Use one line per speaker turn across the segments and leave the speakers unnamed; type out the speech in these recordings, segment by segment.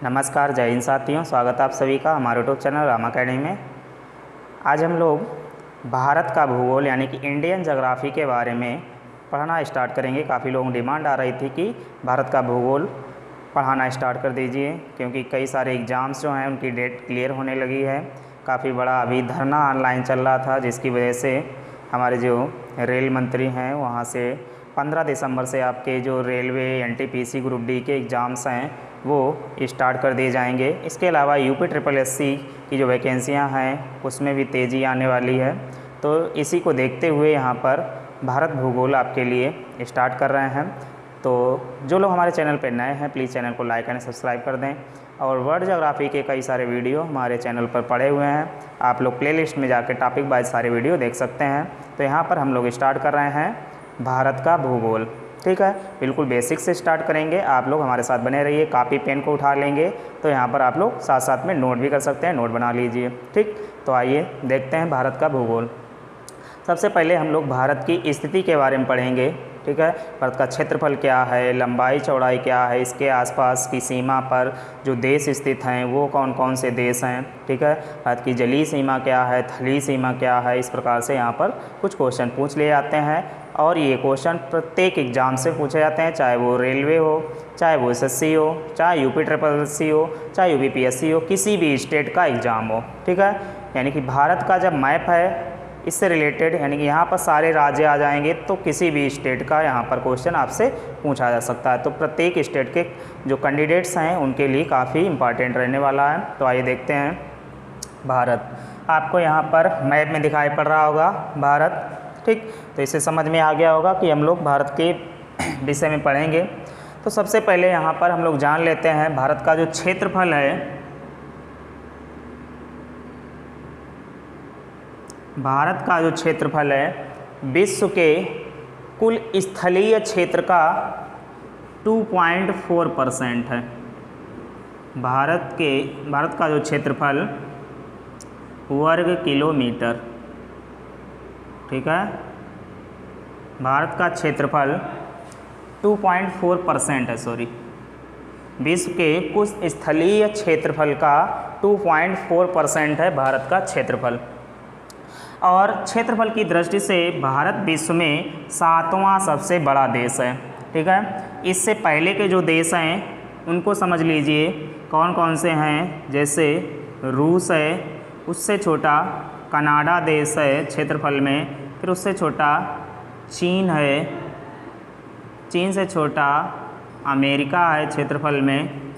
नमस्कार, जय हिंद साथियों। स्वागत है आप सभी का हमारे यूट्यूब चैनल रामा अकेडमी में। आज हम लोग भारत का भूगोल यानी कि इंडियन ज्योग्राफी के बारे में पढ़ना स्टार्ट करेंगे। काफ़ी लोगों की डिमांड आ रही थी कि भारत का भूगोल पढ़ाना स्टार्ट कर दीजिए, क्योंकि कई सारे एग्ज़ाम्स जो हैं उनकी डेट क्लियर होने लगी है। काफ़ी बड़ा अभी धरना ऑनलाइन चल रहा था, जिसकी वजह से हमारे जो रेल मंत्री हैं वहाँ से 15 दिसंबर से आपके जो रेलवे एनटीपीसी ग्रुप डी के एग्ज़ाम्स हैं वो स्टार्ट कर दिए जाएंगे। इसके अलावा यूपी ट्रिपल एससी की जो वैकेंसियां हैं उसमें भी तेज़ी आने वाली है। तो इसी को देखते हुए यहाँ पर भारत भूगोल आपके लिए स्टार्ट कर रहे हैं। तो जो लोग हमारे चैनल पर नए हैं प्लीज़ चैनल को लाइक एंड सब्सक्राइब कर दें। और वर्ल्ड ज्योग्राफी के कई सारे वीडियो हमारे चैनल पर पड़े हुए हैं, आप लोग प्लेलिस्ट में जाकर टॉपिक वाइज सारे वीडियो देख सकते हैं। तो यहाँ पर हम लोग स्टार्ट कर रहे हैं भारत का भूगोल। ठीक है, बिल्कुल बेसिक से स्टार्ट करेंगे। आप लोग हमारे साथ बने रहिए, कापी पेन को उठा लेंगे तो यहाँ पर आप लोग साथ साथ में नोट भी कर सकते हैं, नोट बना लीजिए। ठीक, तो आइए देखते हैं भारत का भूगोल। सबसे पहले हम लोग भारत की स्थिति के बारे में पढ़ेंगे। ठीक है, भारत का क्षेत्रफल क्या है, लंबाई चौड़ाई क्या है, इसके आसपास की सीमा पर जो देश स्थित हैं वो कौन कौन से देश हैं। ठीक है, भारत की जलीय सीमा क्या है, थलीय सीमा क्या है। इस प्रकार से यहाँ पर कुछ क्वेश्चन पूछ लिए जाते हैं और ये क्वेश्चन प्रत्येक एग्ज़ाम से पूछे जाते हैं, चाहे वो रेलवे हो, चाहे वो एसएससी हो, चाहे यूपी ट्रिपल एससी हो, चाहे यूपीपीएससी हो, किसी भी स्टेट का एग्ज़ाम हो। ठीक है, यानी कि भारत का जब मैप है इससे रिलेटेड, यानी कि यहाँ पर सारे राज्य आ जाएंगे तो किसी भी स्टेट का यहाँ पर क्वेश्चन आपसे पूछा जा सकता है। तो प्रत्येक स्टेट के जो कैंडिडेट्स हैं उनके लिए काफ़ी इम्पॉर्टेंट रहने वाला है। तो आइए देखते हैं भारत। आपको यहाँ पर मैप में दिखाई पड़ रहा होगा भारत। ठीक, तो इससे समझ में आ गया होगा कि हम लोग भारत के विषय में पढ़ेंगे। तो सबसे पहले यहाँ पर हम लोग जान लेते हैं भारत का जो क्षेत्रफल है। भारत का जो क्षेत्रफल है विश्व के कुल स्थलीय क्षेत्र का 2.4% है। भारत का जो क्षेत्रफल वर्ग किलोमीटर, ठीक है, भारत का क्षेत्रफल 2.4% है, सॉरी, विश्व के कुल स्थलीय क्षेत्रफल का 2.4% है भारत का क्षेत्रफल। और क्षेत्रफल की दृष्टि से भारत विश्व में 7वां सबसे बड़ा देश है। ठीक है, इससे पहले के जो देश हैं उनको समझ लीजिए कौन कौन से हैं। जैसे रूस है, उससे छोटा कनाडा देश है क्षेत्रफल में, फिर उससे छोटा चीन है, चीन से छोटा अमेरिका है क्षेत्रफल में,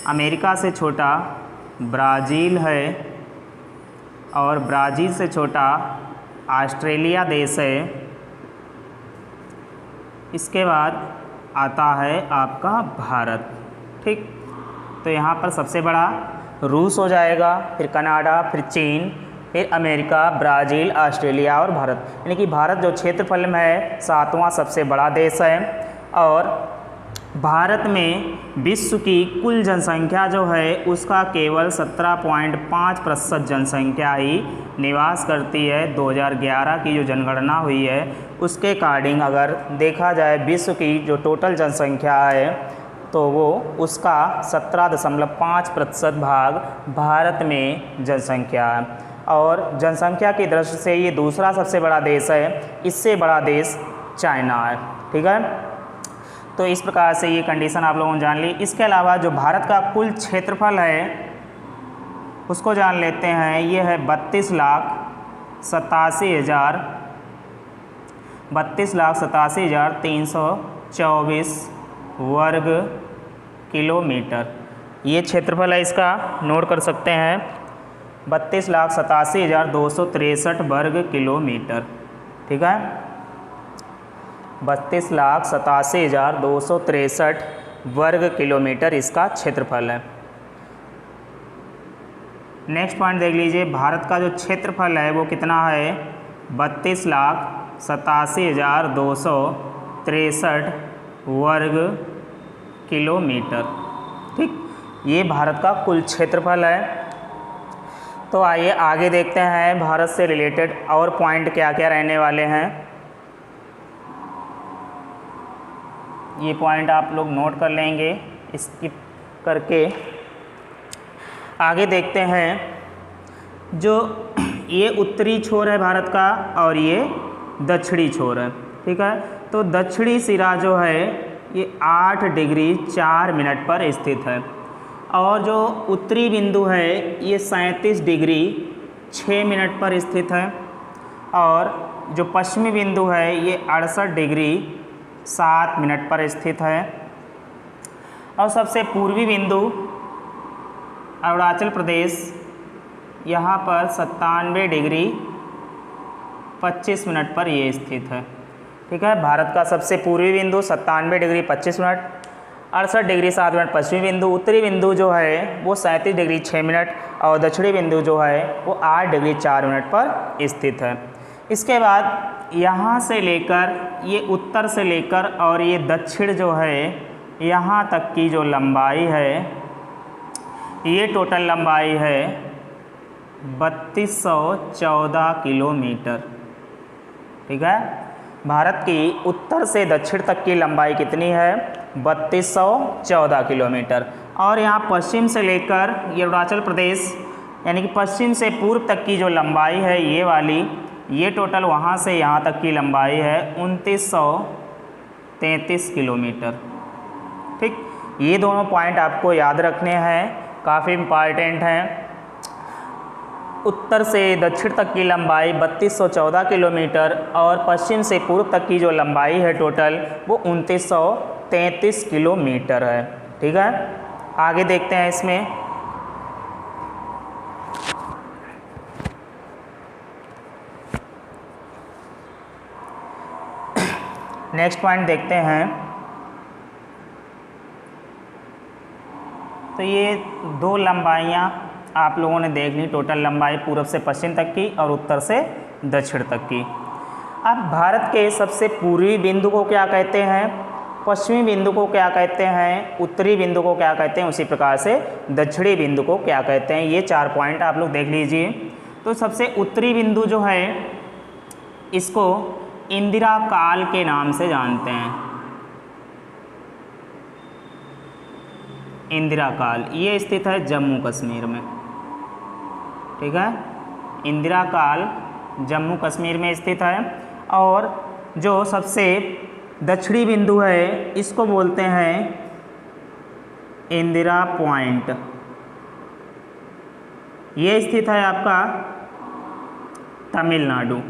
अमेरिका से छोटा ब्राज़ील है, और ब्राज़ील से छोटा ऑस्ट्रेलिया देश है। इसके बाद आता है आपका भारत। ठीक, तो यहाँ पर सबसे बड़ा रूस हो जाएगा, फिर कनाडा, फिर चीन, फिर अमेरिका, ब्राज़ील, ऑस्ट्रेलिया और भारत। यानी कि भारत जो क्षेत्रफल में है 7वां सबसे बड़ा देश है। और भारत में विश्व की कुल जनसंख्या जो है उसका केवल 17.5% जनसंख्या ही निवास करती है। 2011 की जो जनगणना हुई है उसके अकॉर्डिंग अगर देखा जाए विश्व की जो टोटल जनसंख्या है तो वो उसका 17.5% भाग भारत में जनसंख्या है। और जनसंख्या की दृष्टि से ये दूसरा सबसे बड़ा देश है, इससे बड़ा देश चाइना है। ठीक है, तो इस प्रकार से ये कंडीशन आप लोगों ने जान ली। इसके अलावा जो भारत का कुल क्षेत्रफल है उसको जान लेते हैं। ये है 32,87,324 वर्ग किलोमीटर। ये क्षेत्रफल है, इसका नोट कर सकते हैं, 32,87,263 वर्ग किलोमीटर। ठीक है, 32,87,263 वर्ग किलोमीटर इसका क्षेत्रफल है। नेक्स्ट पॉइंट देख लीजिए, भारत का जो क्षेत्रफल है वो कितना है, 32,87,263 वर्ग किलोमीटर। ठीक, ये भारत का कुल क्षेत्रफल है। तो आइए आगे देखते हैं भारत से रिलेटेड और पॉइंट क्या क्या रहने वाले हैं। ये पॉइंट आप लोग नोट कर लेंगे स्किप करके, आगे देखते हैं, जो ये उत्तरी छोर है भारत का और ये दक्षिणी छोर है, ठीक है। तो दक्षिणी सिरा जो है ये 8 डिग्री 4 मिनट पर स्थित है और जो उत्तरी बिंदु है ये 37 डिग्री 6 मिनट पर स्थित है और जो पश्चिमी बिंदु है ये 68 डिग्री 7 मिनट पर स्थित है और सबसे पूर्वी बिंदु अरुणाचल प्रदेश यहाँ पर 97 डिग्री 25 मिनट पर ये स्थित है, ठीक है। भारत का सबसे पूर्वी बिंदु 97 डिग्री 25 मिनट, 68 डिग्री 7 मिनट पश्चिमी बिंदु, उत्तरी बिंदु जो है वो 37 डिग्री 6 मिनट और दक्षिणी बिंदु जो है वो 8 डिग्री 4 मिनट पर स्थित है। इसके बाद यहाँ से लेकर ये उत्तर से लेकर और ये दक्षिण जो है यहाँ तक की जो लंबाई है ये टोटल लंबाई है 3214 किलोमीटर, ठीक है। भारत की उत्तर से दक्षिण तक की लंबाई कितनी है? 3214 किलोमीटर। और यहाँ पश्चिम से लेकर ये अरुणाचल प्रदेश यानी कि पश्चिम से पूर्व तक की जो लंबाई है ये वाली, ये टोटल वहाँ से यहाँ तक की लंबाई है 2933 किलोमीटर, ठीक। ये दोनों पॉइंट आपको याद रखने हैं, काफ़ी इम्पॉर्टेंट हैं। उत्तर से दक्षिण तक की लंबाई 3214 किलोमीटर और पश्चिम से पूर्व तक की जो लंबाई है टोटल वो 2933 किलोमीटर है, ठीक है। आगे देखते हैं इसमें, नेक्स्ट पॉइंट देखते हैं। तो ये दो लंबाइयाँ आप लोगों ने देख ली, टोटल लंबाई पूर्व से पश्चिम तक की और उत्तर से दक्षिण तक की। अब भारत के सबसे पूर्वी बिंदु को क्या कहते हैं, पश्चिमी बिंदु को क्या कहते हैं, उत्तरी बिंदु को क्या कहते हैं, उसी प्रकार से दक्षिणी बिंदु को क्या कहते हैं, ये 4 पॉइंट आप लोग देख लीजिए। तो सबसे उत्तरी बिंदु जो है इसको इंदिरा काल के नाम से जानते हैं। इंदिरा काल ये स्थित है जम्मू कश्मीर में, ठीक है। इंदिरा काल जम्मू कश्मीर में स्थित है। और जो सबसे दक्षिणी बिंदु है इसको बोलते हैं इंदिरा पॉइंट, ये स्थित है आपका तमिलनाडु।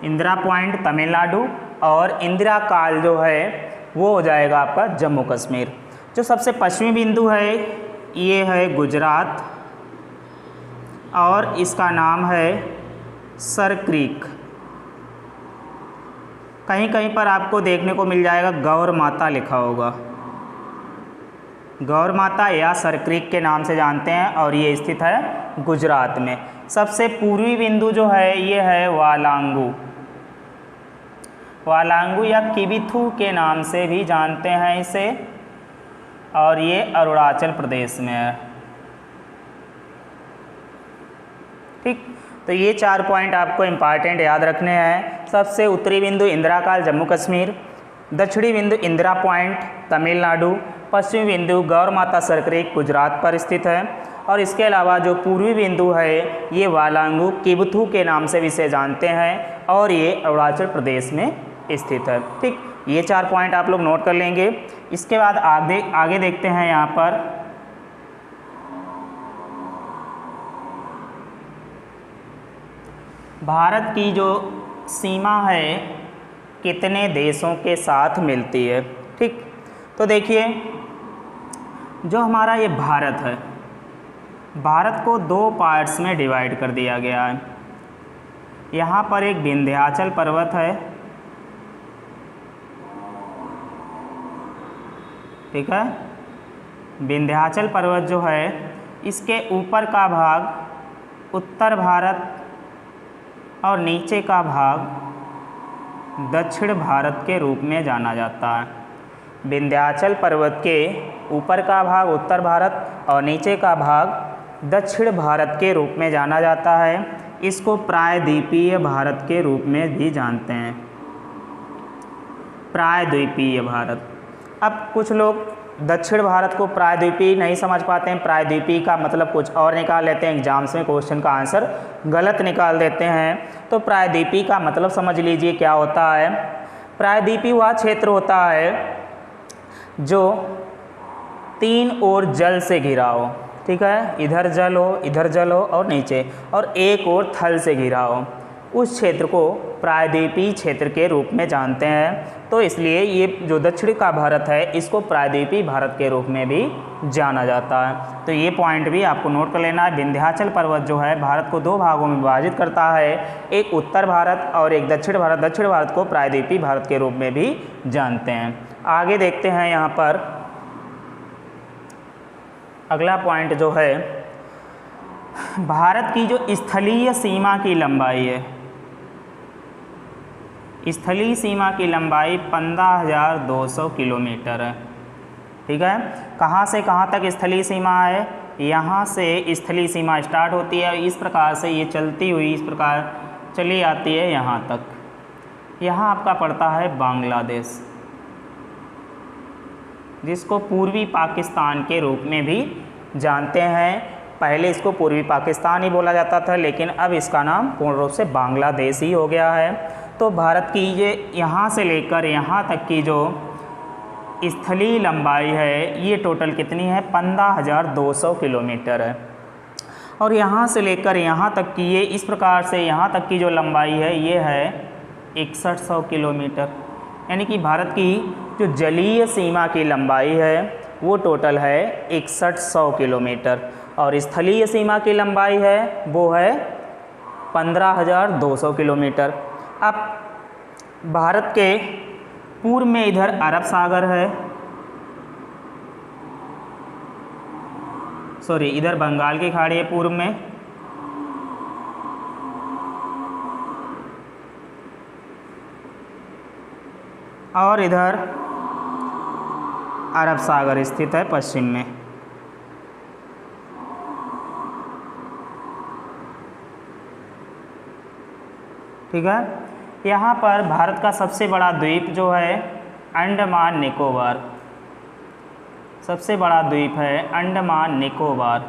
इंदिरा पॉइंट तमिलनाडु और इंदिरा काल जो है वो हो जाएगा आपका जम्मू कश्मीर। जो सबसे पश्चिमी बिंदु है ये है गुजरात और इसका नाम है सर क्रीक। कहीं कहीं पर आपको देखने को मिल जाएगा गौर माता लिखा होगा, गौर माता या सर क्रीक के नाम से जानते हैं और ये स्थित है गुजरात में। सबसे पूर्वी बिंदु जो है ये है वालांगू, वालांगू या किबिथू के नाम से भी जानते हैं इसे और ये अरुणाचल प्रदेश में है, ठीक। तो ये 4 पॉइंट आपको इम्पॉर्टेंट याद रखने हैं। सबसे उत्तरी बिंदु इंदिरा काल जम्मू कश्मीर, दक्षिणी बिंदु इंदिरा पॉइंट तमिलनाडु, पश्चिमी बिंदु गौर माता सर क्रीक गुजरात पर स्थित है और इसके अलावा जो पूर्वी बिंदु है ये वालांगू किबिथू के नाम से भी इसे जानते हैं और ये अरुणाचल प्रदेश में स्थित है, ठीक। ये 4 पॉइंट आप लोग नोट कर लेंगे। इसके बाद आगे देखते हैं यहाँ पर भारत की जो सीमा है कितने देशों के साथ मिलती है, ठीक। तो देखिए जो हमारा ये भारत है, भारत को 2 पार्ट्स में डिवाइड कर दिया गया है। यहाँ पर एक विंध्याचल पर्वत है, ठीक है। विंध्याचल पर्वत जो है इसके ऊपर का भाग उत्तर भारत और नीचे का भाग दक्षिण भारत के रूप में जाना जाता है। विंध्याचल पर्वत के ऊपर का भाग उत्तर भारत और नीचे का भाग दक्षिण भारत के रूप में जाना जाता है। इसको प्रायद्वीपीय भारत के रूप में भी जानते हैं, प्रायद्वीपीय भारत। अब कुछ लोग दक्षिण भारत को प्रायद्वीपीय नहीं समझ पाते हैं, प्रायद्वीपीय का मतलब कुछ और निकाल लेते हैं, एग्जाम्स में क्वेश्चन का आंसर गलत निकाल देते हैं। तो प्रायद्वीपीय का मतलब समझ लीजिए क्या होता है। प्रायद्वीपीय वह क्षेत्र होता है जो 3 ओर जल से घिरा हो, ठीक है, इधर जल हो, इधर जल हो और नीचे, और एक ओर थल से घिरा हो, उस क्षेत्र को प्रायद्वीपीय क्षेत्र के रूप में जानते हैं। तो इसलिए ये जो दक्षिण का भारत है इसको प्रायद्वीपीय भारत के रूप में भी जाना जाता है। तो ये पॉइंट भी आपको नोट कर लेना है। विंध्याचल पर्वत जो है भारत को 2 भागों में विभाजित करता है, एक उत्तर भारत और एक दक्षिण भारत। दक्षिण भारत को प्रायद्वीपीय भारत के रूप में भी जानते हैं। आगे देखते हैं यहाँ पर अगला पॉइंट जो है, भारत की जो स्थलीय सीमा की लंबाई है, स्थलीय सीमा की लंबाई 15,200 किलोमीटर है, ठीक है। कहाँ से कहाँ तक स्थलीय सीमा है? यहाँ से स्थलीय सीमा स्टार्ट होती है, इस प्रकार से ये चलती हुई इस प्रकार चली आती है यहाँ तक। यहाँ आपका पड़ता है बांग्लादेश, जिसको पूर्वी पाकिस्तान के रूप में भी जानते हैं। पहले इसको पूर्वी पाकिस्तान ही बोला जाता था, लेकिन अब इसका नाम पूर्ण रूप से बांग्लादेश ही हो गया है। तो भारत की ये यहाँ से लेकर यहाँ तक की जो स्थलीय लंबाई है ये टोटल कितनी है? 15,200 किलोमीटर है। और यहाँ से लेकर यहाँ तक की ये इस प्रकार से यहाँ तक की जो लंबाई है ये है 6100 किलोमीटर। यानी कि भारत की जो जलीय सीमा की लंबाई है वो टोटल है 6100 किलोमीटर, और स्थलीय सीमा की लंबाई है वो है 15,200 किलोमीटर। अब भारत के पूर्व में इधर अरब सागर है, सॉरी इधर बंगाल की खाड़ी है पूर्व में, और इधर अरब सागर स्थित है पश्चिम में। ठीक है। यहाँ पर भारत का सबसे बड़ा द्वीप जो है अंडमान निकोबार, सबसे बड़ा द्वीप है अंडमान निकोबार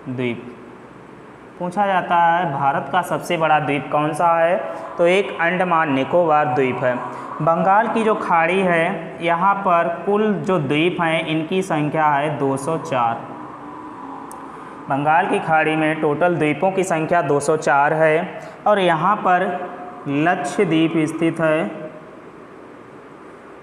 द्वीप। पूछा जाता है भारत का सबसे बड़ा द्वीप कौन सा है, तो एक अंडमान निकोबार द्वीप है। बंगाल की जो खाड़ी है यहाँ पर कुल जो द्वीप हैं इनकी संख्या है 204। बंगाल की खाड़ी में टोटल द्वीपों की संख्या 204 है, और यहाँ पर लक्षद्वीप स्थित है,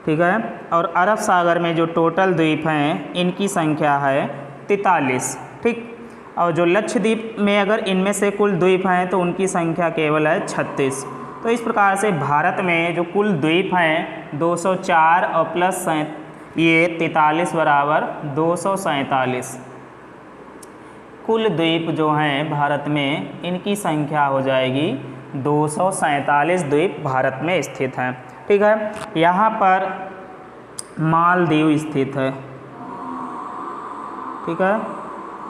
ठीक है। और अरब सागर में जो टोटल द्वीप हैं इनकी संख्या है 43, ठीक। और जो लक्षद्वीप में अगर इनमें से कुल द्वीप हैं तो उनकी संख्या केवल है 36। तो इस प्रकार से भारत में जो कुल द्वीप हैं 204 और प्लस ये 43 बराबर 247। कुल द्वीप जो हैं भारत में इनकी संख्या हो जाएगी 247 द्वीप भारत में स्थित हैं, ठीक है। यहाँ पर मालदीव स्थित है, ठीक है।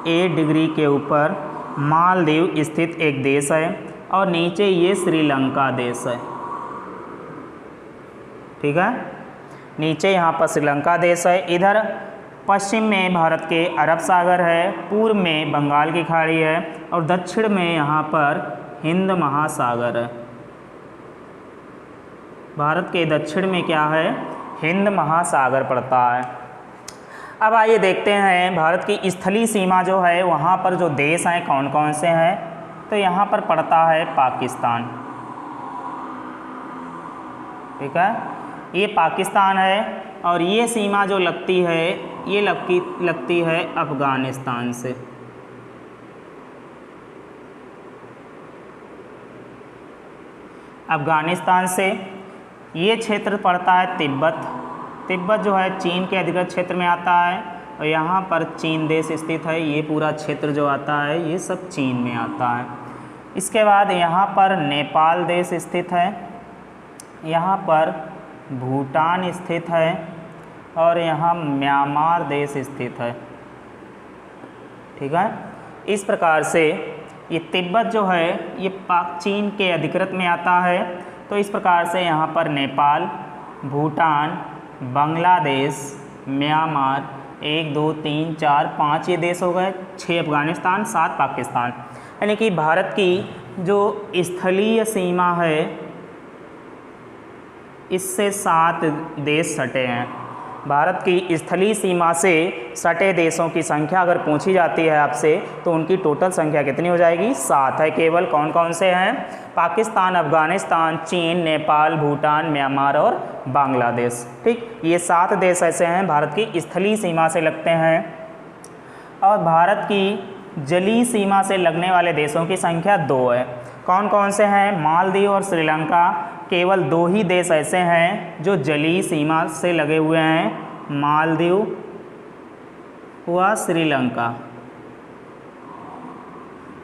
8 डिग्री के ऊपर मालदीव स्थित एक देश है, और नीचे ये श्रीलंका देश है, ठीक है। नीचे यहाँ पर श्रीलंका देश है, इधर पश्चिम में भारत के अरब सागर है, पूर्व में बंगाल की खाड़ी है, और दक्षिण में यहाँ पर हिंद महासागर है। भारत के दक्षिण में क्या है? हिंद महासागर पड़ता है। अब आइए देखते हैं भारत की स्थलीय सीमा जो है वहाँ पर जो देश हैं कौन कौन से हैं। तो यहाँ पर पड़ता है पाकिस्तान, ठीक है, ये पाकिस्तान है। और ये सीमा जो लगती है ये लगती है अफ़गानिस्तान से। अफ़गानिस्तान से ये क्षेत्र पड़ता है तिब्बत। तिब्बत जो है चीन के अधिकृत क्षेत्र में आता है, और यहाँ पर चीन देश स्थित है। ये पूरा क्षेत्र जो आता है ये सब चीन में आता है। इसके बाद यहाँ पर नेपाल देश स्थित है, यहाँ पर भूटान स्थित है, और यहाँ म्यांमार देश स्थित है, ठीक है। इस प्रकार से ये तिब्बत जो है ये चीन के अधिकृत में आता है। तो इस प्रकार से यहाँ पर नेपाल, भूटान, बांग्लादेश, म्यांमार, 1 2 3 4 5 ये देश हो गए, 6 अफगानिस्तान, 7 पाकिस्तान। यानी कि भारत की जो स्थलीय सीमा है इससे 7 देश सटे हैं। भारत की स्थलीय सीमा से सटे देशों की संख्या अगर पूछी जाती है आपसे तो उनकी टोटल संख्या कितनी हो जाएगी? 7 है। केवल कौन कौन से हैं? पाकिस्तान, अफगानिस्तान, चीन, नेपाल, भूटान, म्यांमार और बांग्लादेश। ठीक, ये 7 देश ऐसे हैं भारत की स्थलीय सीमा से लगते हैं। और भारत की जलीय सीमा से लगने वाले देशों की संख्या 2 है। कौन कौन से हैं? मालदीव और श्रीलंका। केवल 2 ही देश ऐसे हैं जो जलीय सीमा से लगे हुए हैं, मालदीव व श्रीलंका।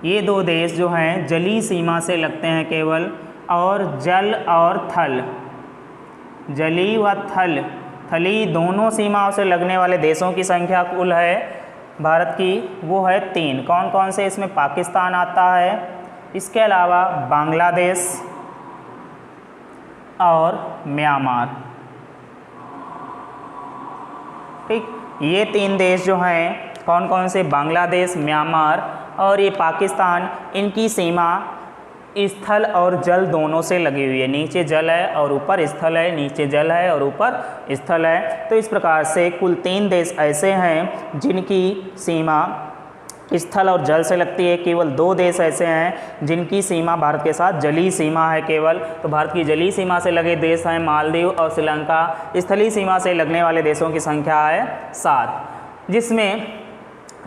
ये 2 देश जो हैं जलीय सीमा से लगते हैं केवल। और जल और थल, जलीय व थली दोनों सीमाओं से लगने वाले देशों की संख्या कुल है भारत की वो है 3। कौन कौन से? इसमें पाकिस्तान आता है, इसके अलावा बांग्लादेश और म्यांमार। ठीक, ये 3 देश जो हैं कौन कौन से? बांग्लादेश, म्यांमार और ये पाकिस्तान। इनकी सीमा स्थल और जल दोनों से लगी हुई है। नीचे जल है और ऊपर स्थल है, नीचे जल है और ऊपर स्थल है। तो इस प्रकार से कुल 3 देश ऐसे हैं जिनकी सीमा स्थल और जल से लगती है। केवल 2 देश ऐसे हैं जिनकी सीमा भारत के साथ जलीय सीमा है केवल। तो भारत की जलीय सीमा से लगे देश हैं मालदीव और श्रीलंका। स्थलीय सीमा से लगने वाले देशों की संख्या है 7, जिसमें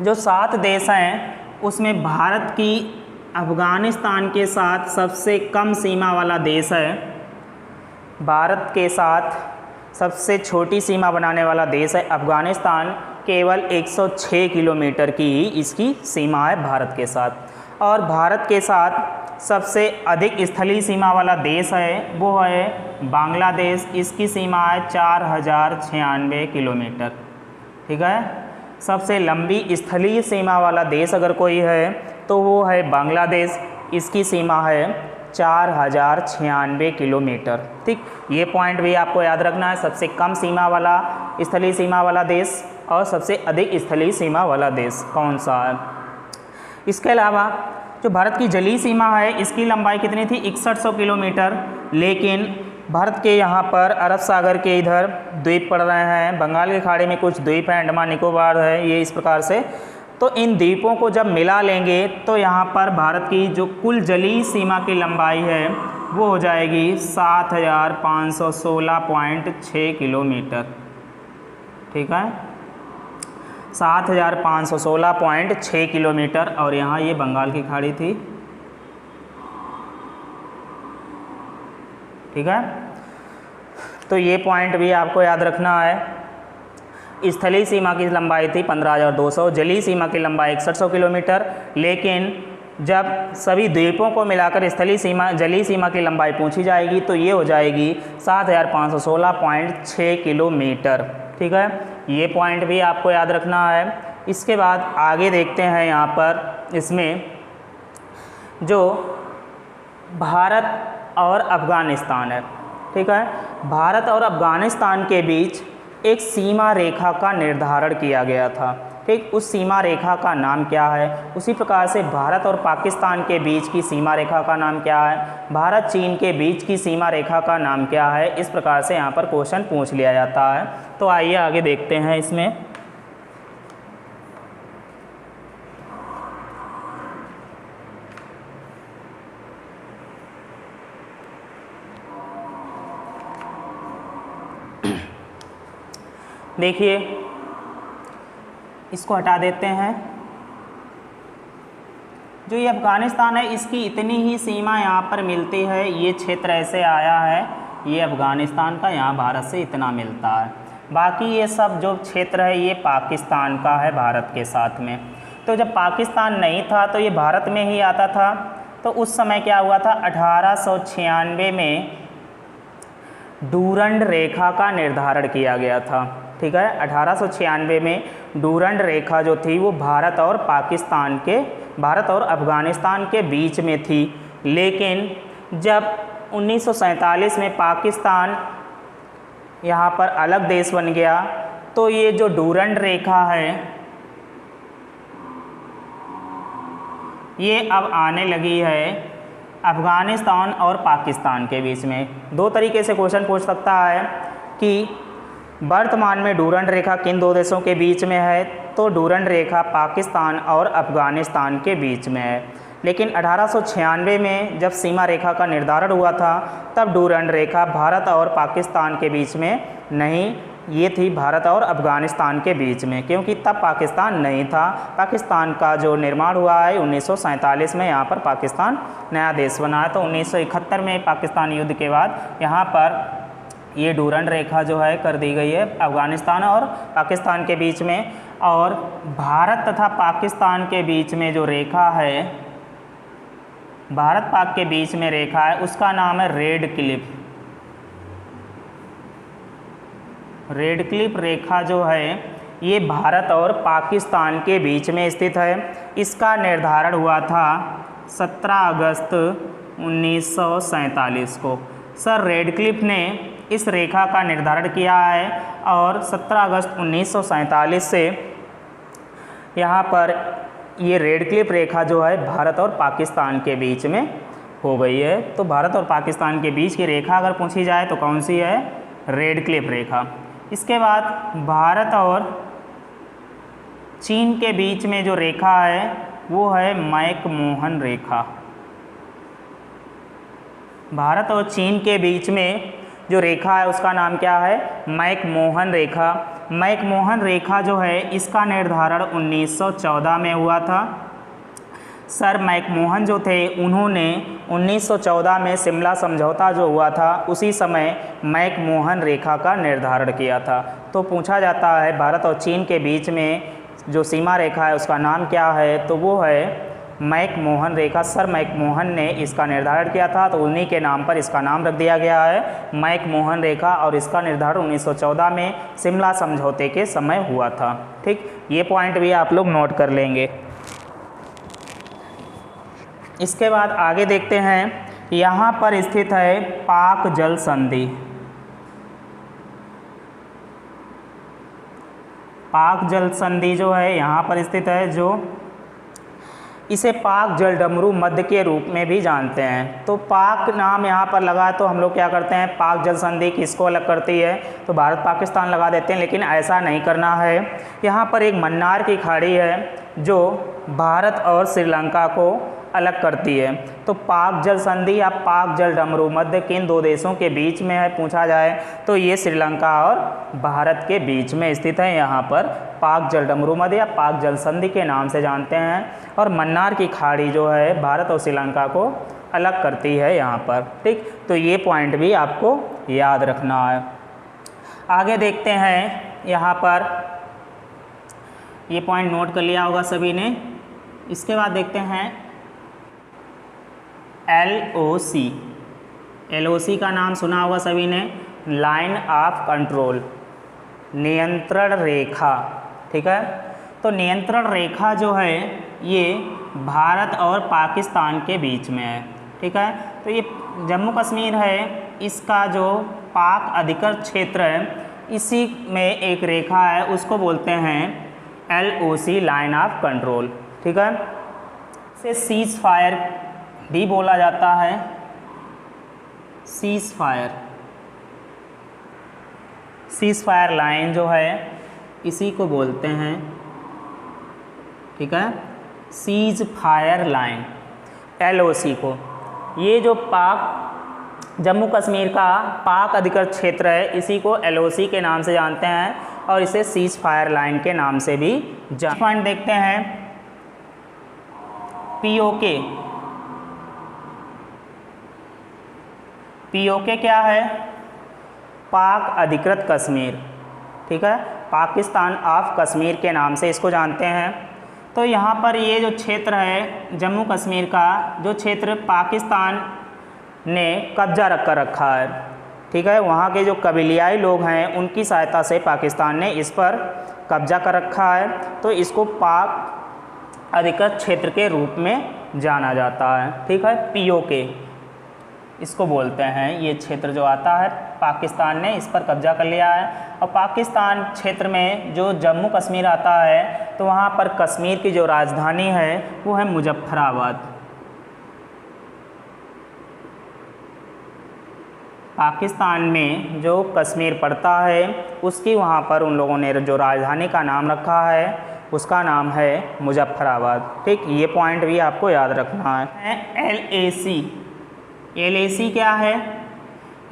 जो 7 देश हैं उसमें भारत की अफगानिस्तान के साथ सबसे कम सीमा वाला देश है। भारत के साथ सबसे छोटी सीमा बनाने वाला देश है अफगानिस्तान। केवल 106 किलोमीटर की ही इसकी सीमा है भारत के साथ। और भारत के साथ सबसे अधिक स्थलीय सीमा वाला देश है वो है बांग्लादेश। इसकी सीमा है 4096 किलोमीटर। ठीक है, सबसे लंबी स्थलीय सीमा वाला देश अगर कोई है तो वो है बांग्लादेश। इसकी सीमा है 4096 किलोमीटर। ठीक, ये पॉइंट भी आपको याद रखना है। सबसे कम सीमा वाला स्थलीय सीमा वाला देश और सबसे अधिक स्थलीय सीमा वाला देश कौन सा है? इसके अलावा जो भारत की जलीय सीमा है इसकी लंबाई कितनी थी? 6100 किलोमीटर। लेकिन भारत के यहाँ पर अरब सागर के इधर द्वीप पड़ रहे हैं, बंगाल की खाड़ी में कुछ द्वीप हैं, अंडमान निकोबार है, ये इस प्रकार से। तो इन द्वीपों को जब मिला लेंगे तो यहाँ पर भारत की जो कुल जलीय सीमा की लंबाई है वो हो जाएगी 7516.6 किलोमीटर। ठीक है, 7516.6 किलोमीटर। और यहाँ ये बंगाल की खाड़ी थी। ठीक है, तो ये पॉइंट भी आपको याद रखना है। स्थलीय सीमा की लंबाई थी 15200, जलीय सीमा की लंबाई 6100 किलोमीटर। लेकिन जब सभी द्वीपों को मिलाकर स्थलीय सीमा जलीय सीमा की लंबाई पूछी जाएगी तो ये हो जाएगी 7516.6 किलोमीटर। ठीक है, ये पॉइंट भी आपको याद रखना है। इसके बाद आगे देखते हैं यहाँ पर इसमें जो भारत और अफ़गानिस्तान है। ठीक है, भारत और अफ़गानिस्तान के बीच एक सीमा रेखा का निर्धारण किया गया था। ठीक, उस सीमा रेखा का नाम क्या है? उसी प्रकार से भारत और पाकिस्तान के बीच की सीमा रेखा का नाम क्या है? भारत चीन के बीच की सीमा रेखा का नाम क्या है? इस प्रकार से यहाँ पर क्वेश्चन पूछ लिया जाता है। तो आइए आगे देखते हैं इसमें। देखिए, इसको हटा देते हैं। जो ये अफ़गानिस्तान है इसकी इतनी ही सीमा यहाँ पर मिलती है। ये क्षेत्र ऐसे आया है, ये अफ़गानिस्तान का, यहाँ भारत से इतना मिलता है। बाकी ये सब जो क्षेत्र है ये पाकिस्तान का है भारत के साथ में। तो जब पाकिस्तान नहीं था तो ये भारत में ही आता था। तो उस समय क्या हुआ था? 1896 में डूरंड रेखा का निर्धारण किया गया था। ठीक है, 1896 में डूरंड रेखा जो थी वो भारत और अफ़गानिस्तान के बीच में थी। लेकिन जब 1947 में पाकिस्तान यहाँ पर अलग देश बन गया, तो ये जो डूरंड रेखा है ये अब आने लगी है अफ़गानिस्तान और पाकिस्तान के बीच में। दो तरीके से क्वेश्चन पूछ सकता है कि वर्तमान में डूरंड रेखा किन दो देशों के बीच में है, तो डूरंड रेखा पाकिस्तान और अफ़गानिस्तान के बीच में है। लेकिन 1896 में जब सीमा रेखा का निर्धारण हुआ था तब डूरंड रेखा भारत और पाकिस्तान के बीच में नहीं, ये थी भारत और अफ़गानिस्तान के बीच में, क्योंकि तब पाकिस्तान नहीं था। पाकिस्तान का जो निर्माण हुआ है 1947 में, यहाँ पर पाकिस्तान नया देश बना है। तो 1971 में पाकिस्तान युद्ध के बाद यहाँ पर ये डूरंड रेखा जो है कर दी गई है अफ़गानिस्तान और पाकिस्तान के बीच में। और भारत तथा पाकिस्तान के बीच में जो रेखा है, भारत पाक के बीच में रेखा है, उसका नाम है रेड क्लिफ। रेड क्लिफ रेखा जो है ये भारत और पाकिस्तान के बीच में स्थित है। इसका निर्धारण हुआ था 17 अगस्त 1947 को। सर रेडक्लिफ ने इस रेखा का निर्धारण किया है और 17 अगस्त 1947 से यहाँ पर ये रेडक्लिफ रेखा जो है भारत और पाकिस्तान के बीच में हो गई है। तो भारत और पाकिस्तान के बीच की रेखा अगर पूछी जाए तो कौन सी है? रेडक्लिफ रेखा। इसके बाद भारत और चीन के बीच में जो रेखा है वो है मैकमोहन रेखा। भारत और चीन के बीच में जो रेखा है उसका नाम क्या है? मैकमोहन रेखा। मैकमोहन रेखा जो है इसका निर्धारण 1914 में हुआ था। सर मैकमोहन जो थे उन्होंने 1914 में शिमला समझौता जो हुआ था उसी समय मैकमोहन रेखा का निर्धारण किया था। तो पूछा जाता है भारत और चीन के बीच में जो सीमा रेखा है उसका नाम क्या है? तो वो है मैकमोहन रेखा। सर मैकमोहन ने इसका निर्धारण किया था, तो उन्हीं के नाम पर इसका नाम रख दिया गया है मैकमोहन रेखा। और इसका निर्धारण 1914 में शिमला समझौते के समय हुआ था। ठीक, ये पॉइंट भी आप लोग नोट कर लेंगे। इसके बाद आगे देखते हैं, यहाँ पर स्थित है पाक जल संधि। पाक जल संधि जो है यहाँ पर स्थित है, जो इसे पाक जल डमरू मध्य के रूप में भी जानते हैं। तो पाक नाम यहाँ पर लगा तो हम लोग क्या करते हैं, पाक जल संधि किसको अलग करती है? तो भारत पाकिस्तान लगा देते हैं, लेकिन ऐसा नहीं करना है। यहाँ पर एक मन्नार की खाड़ी है जो भारत और श्रीलंका को अलग करती है। तो पाक जल संधि या पाक जल डमरू मध्य किन दो देशों के बीच में है पूछा जाए तो ये श्रीलंका और भारत के बीच में स्थित है। यहाँ पर पाक जल डमरू मध्य या पाक जल संधि के नाम से जानते हैं। और मन्नार की खाड़ी जो है भारत और श्रीलंका को अलग करती है यहाँ पर। ठीक, तो ये पॉइंट भी आपको याद रखना है। आगे देखते हैं, यहाँ पर ये पॉइंट नोट कर लिया होगा सभी ने। इसके बाद देखते हैं LOC। LOC का नाम सुना होगा सभी ने, लाइन ऑफ कंट्रोल, नियंत्रण रेखा। ठीक है, तो नियंत्रण रेखा जो है ये भारत और पाकिस्तान के बीच में है। ठीक है, तो ये जम्मू कश्मीर है, इसका जो पाक अधिकृत क्षेत्र है इसी में एक रेखा है, उसको बोलते हैं LOC, लाइन ऑफ कंट्रोल। ठीक है, इसे सीज फायर भी बोला जाता है। सीज फायर लाइन जो है इसी को बोलते हैं। ठीक है, सीज फायर लाइन LOC को। ये जो पाक जम्मू कश्मीर का पाक अधिकृत क्षेत्र है इसी को LOC के नाम से जानते हैं और इसे सीज फायर लाइन के नाम से भी पॉइंट देखते हैं POK क्या है? पाक अधिकृत कश्मीर। ठीक है, पाकिस्तान ऑफ कश्मीर के नाम से इसको जानते हैं। तो यहाँ पर ये जो क्षेत्र है जम्मू कश्मीर का, जो क्षेत्र पाकिस्तान ने कब्जा रखा है। ठीक है, वहाँ के जो कबीलियाई लोग हैं उनकी सहायता से पाकिस्तान ने इस पर कब्जा कर रखा है, तो इसको पाक अधिकृत क्षेत्र के रूप में जाना जाता है। ठीक है, POK। इसको बोलते हैं। ये क्षेत्र जो आता है पाकिस्तान ने इस पर कब्जा कर लिया है। और पाकिस्तान क्षेत्र में जो जम्मू कश्मीर आता है तो वहाँ पर कश्मीर की जो राजधानी है वो है मुजफ्फराबाद। पाकिस्तान में जो कश्मीर पड़ता है उसकी वहाँ पर उन लोगों ने जो राजधानी का नाम रखा है उसका नाम है मुजफ्फराबाद। ठीक, ये पॉइंट भी आपको याद रखना है। LAC क्या है?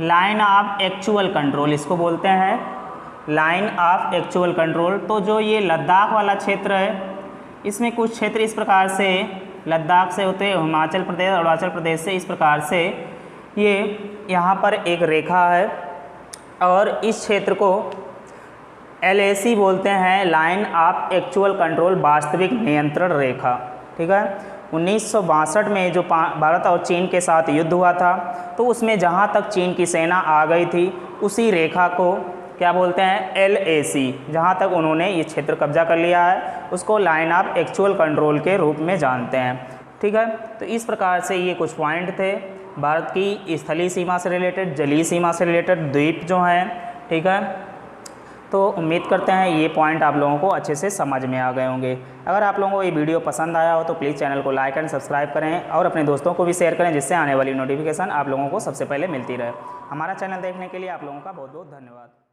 लाइन ऑफ एक्चुअल कंट्रोल इसको बोलते हैं, लाइन ऑफ एक्चुअल कंट्रोल। तो जो ये लद्दाख वाला क्षेत्र है इसमें कुछ क्षेत्र इस प्रकार से लद्दाख से होते हैं हिमाचल प्रदेश और अरुणाचल प्रदेश से इस प्रकार से ये यहाँ पर एक रेखा है और इस क्षेत्र को LAC बोलते हैं, लाइन ऑफ एक्चुअल कंट्रोल, वास्तविक नियंत्रण रेखा। ठीक है, 1962 में जो भारत और चीन के साथ युद्ध हुआ था तो उसमें जहाँ तक चीन की सेना आ गई थी उसी रेखा को क्या बोलते हैं? LAC। जहाँ तक उन्होंने ये क्षेत्र कब्जा कर लिया है उसको लाइन ऑफ एक्चुअल कंट्रोल के रूप में जानते हैं। ठीक है, तो इस प्रकार से ये कुछ पॉइंट थे भारत की स्थलीय सीमा से रिलेटेड, जलीय सीमा से रिलेटेड, द्वीप जो हैं। ठीक है, तो उम्मीद करते हैं ये पॉइंट आप लोगों को अच्छे से समझ में आ गए होंगे। अगर आप लोगों को ये वीडियो पसंद आया हो तो प्लीज़ चैनल को लाइक एंड सब्सक्राइब करें और अपने दोस्तों को भी शेयर करें जिससे आने वाली नोटिफिकेशन आप लोगों को सबसे पहले मिलती रहे। हमारा चैनल देखने के लिए आप लोगों का बहुत बहुत धन्यवाद।